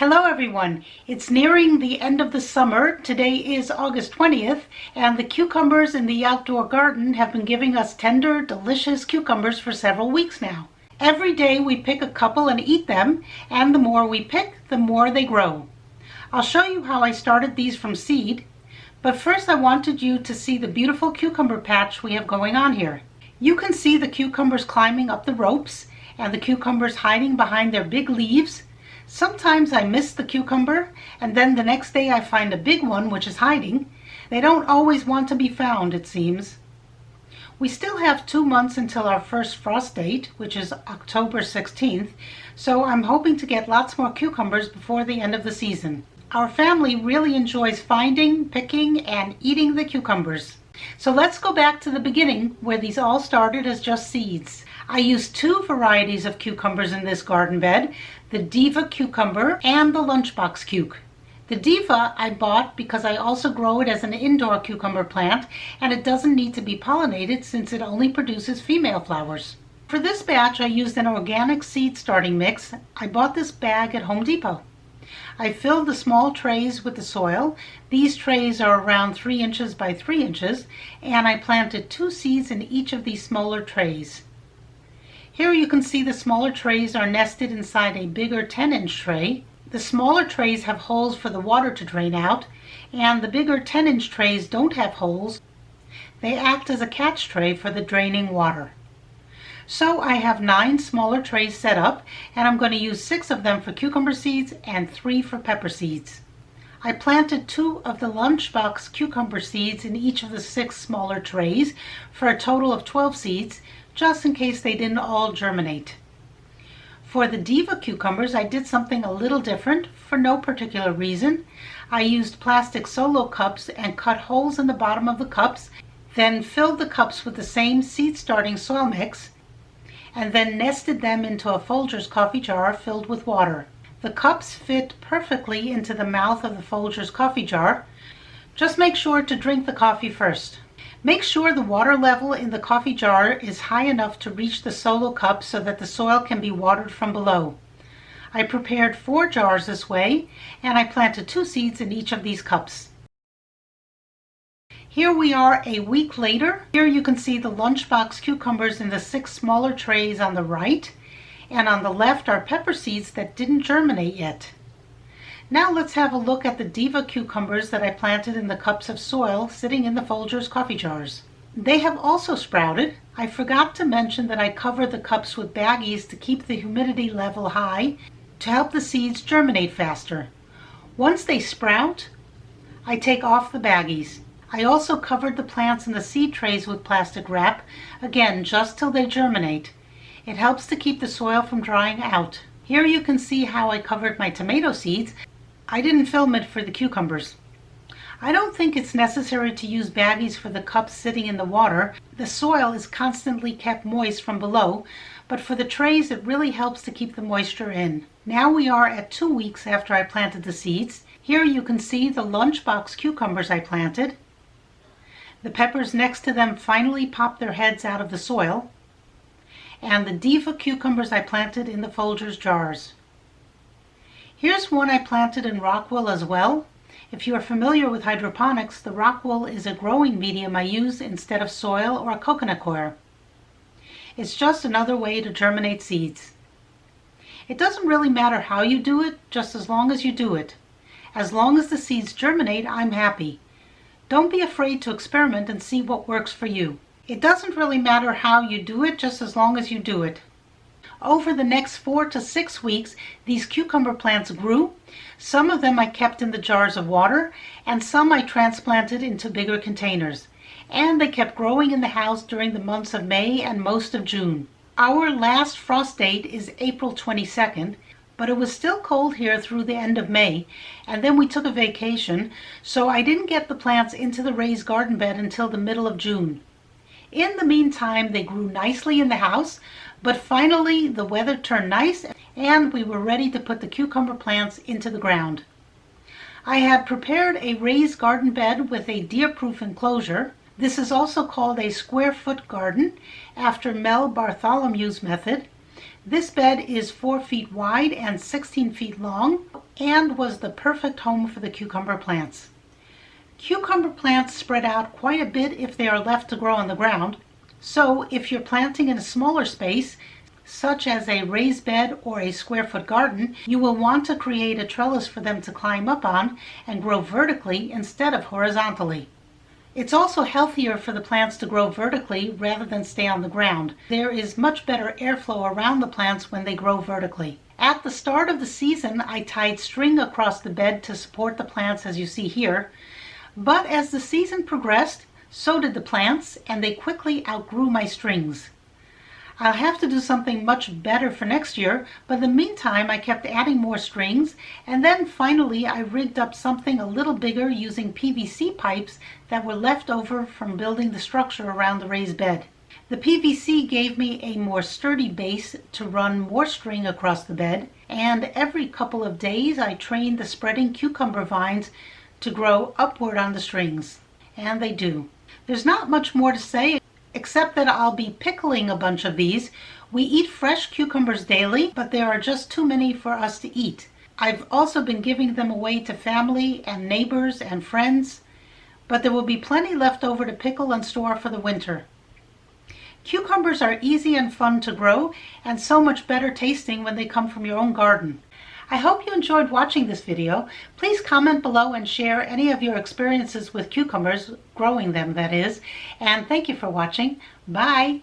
Hello everyone, it's nearing the end of the summer. Today is August 20th and the cucumbers in the outdoor garden have been giving us tender, delicious cucumbers for several weeks now. Every day we pick a couple and eat them, and the more we pick, the more they grow. I'll show you how I started these from seed, but first I wanted you to see the beautiful cucumber patch we have going on here. You can see the cucumbers climbing up the ropes and the cucumbers hiding behind their big leaves. Sometimes I miss the cucumber, and then the next day I find a big one which is hiding. They don't always want to be found, it seems. We still have 2 months until our first frost date, which is October 16th, so I'm hoping to get lots more cucumbers before the end of the season. Our family really enjoys finding, picking, and eating the cucumbers. So let's go back to the beginning where these all started as just seeds. I used 2 varieties of cucumbers in this garden bed, the Diva cucumber and the lunchbox cuke. The Diva I bought because I also grow it as an indoor cucumber plant, and it doesn't need to be pollinated since it only produces female flowers. For this batch I used an organic seed starting mix. I bought this bag at Home Depot. I filled the small trays with the soil. These trays are around 3 inches by 3 inches, and I planted 2 seeds in each of these smaller trays. Here you can see the smaller trays are nested inside a bigger 10-inch tray. The smaller trays have holes for the water to drain out, and the bigger 10-inch trays don't have holes. They act as a catch tray for the draining water. So I have 9 smaller trays set up, and I'm going to use 6 of them for cucumber seeds and 3 for pepper seeds. I planted 2 of the lunchbox cucumber seeds in each of the 6 smaller trays for a total of 12 seeds, just in case they didn't all germinate. For the Diva cucumbers, I did something a little different for no particular reason. I used plastic solo cups and cut holes in the bottom of the cups, then filled the cups with the same seed starting soil mix, and then nested them into a Folgers coffee jar filled with water. The cups fit perfectly into the mouth of the Folgers coffee jar. Just make sure to drink the coffee first. Make sure the water level in the coffee jar is high enough to reach the solo cup so that the soil can be watered from below. I prepared 4 jars this way, and I planted 2 seeds in each of these cups. Here we are a week later. Here you can see the lunchbox cucumbers in the 6 smaller trays on the right, and on the left are pepper seeds that didn't germinate yet. Now let's have a look at the Diva cucumbers that I planted in the cups of soil sitting in the Folgers coffee jars. They have also sprouted. I forgot to mention that I covered the cups with baggies to keep the humidity level high to help the seeds germinate faster. Once they sprout, I take off the baggies. I also covered the plants in the seed trays with plastic wrap, again just till they germinate. It helps to keep the soil from drying out. Here you can see how I covered my tomato seeds. I didn't film it for the cucumbers. I don't think it's necessary to use baggies for the cups sitting in the water. The soil is constantly kept moist from below, but for the trays it really helps to keep the moisture in. Now we are at 2 weeks after I planted the seeds. Here you can see the lunchbox cucumbers I planted. The peppers next to them finally popped their heads out of the soil. And the Diva cucumbers I planted in the Folgers jars. Here's one I planted in rock wool as well. If you are familiar with hydroponics, the rock wool is a growing medium I use instead of soil or coconut coir. It's just another way to germinate seeds. It doesn't really matter how you do it, just as long as you do it. As long as the seeds germinate, I'm happy. Don't be afraid to experiment and see what works for you. It doesn't really matter how you do it, just as long as you do it. Over the next 4 to 6 weeks, these cucumber plants grew. Some of them I kept in the jars of water, and some I transplanted into bigger containers. And they kept growing in the house during the months of May and most of June. Our last frost date is April 22nd, but it was still cold here through the end of May, and then we took a vacation, so I didn't get the plants into the raised garden bed until the middle of June. In the meantime, they grew nicely in the house, but finally the weather turned nice and we were ready to put the cucumber plants into the ground. I had prepared a raised garden bed with a deer-proof enclosure. This is also called a square foot garden after Mel Bartholomew's method. This bed is 4 feet wide and 16 feet long, and was the perfect home for the cucumber plants. Cucumber plants spread out quite a bit if they are left to grow on the ground, so if you're planting in a smaller space, such as a raised bed or a square-foot garden, you will want to create a trellis for them to climb up on and grow vertically instead of horizontally. It's also healthier for the plants to grow vertically rather than stay on the ground. There is much better airflow around the plants when they grow vertically. At the start of the season, I tied string across the bed to support the plants as you see here, but as the season progressed, so did the plants, and they quickly outgrew my strings. I'll have to do something much better for next year, but in the meantime I kept adding more strings, and then finally I rigged up something a little bigger using PVC pipes that were left over from building the structure around the raised bed. The PVC gave me a more sturdy base to run more string across the bed, and every couple of days I trained the spreading cucumber vines to grow upward on the strings. And they do. There's not much more to say, except that I'll be pickling a bunch of these. We eat fresh cucumbers daily, but there are just too many for us to eat. I've also been giving them away to family and neighbors and friends, but there will be plenty left over to pickle and store for the winter. Cucumbers are easy and fun to grow, and so much better tasting when they come from your own garden. I hope you enjoyed watching this video. Please comment below and share any of your experiences with cucumbers, growing them that is, and thank you for watching. Bye!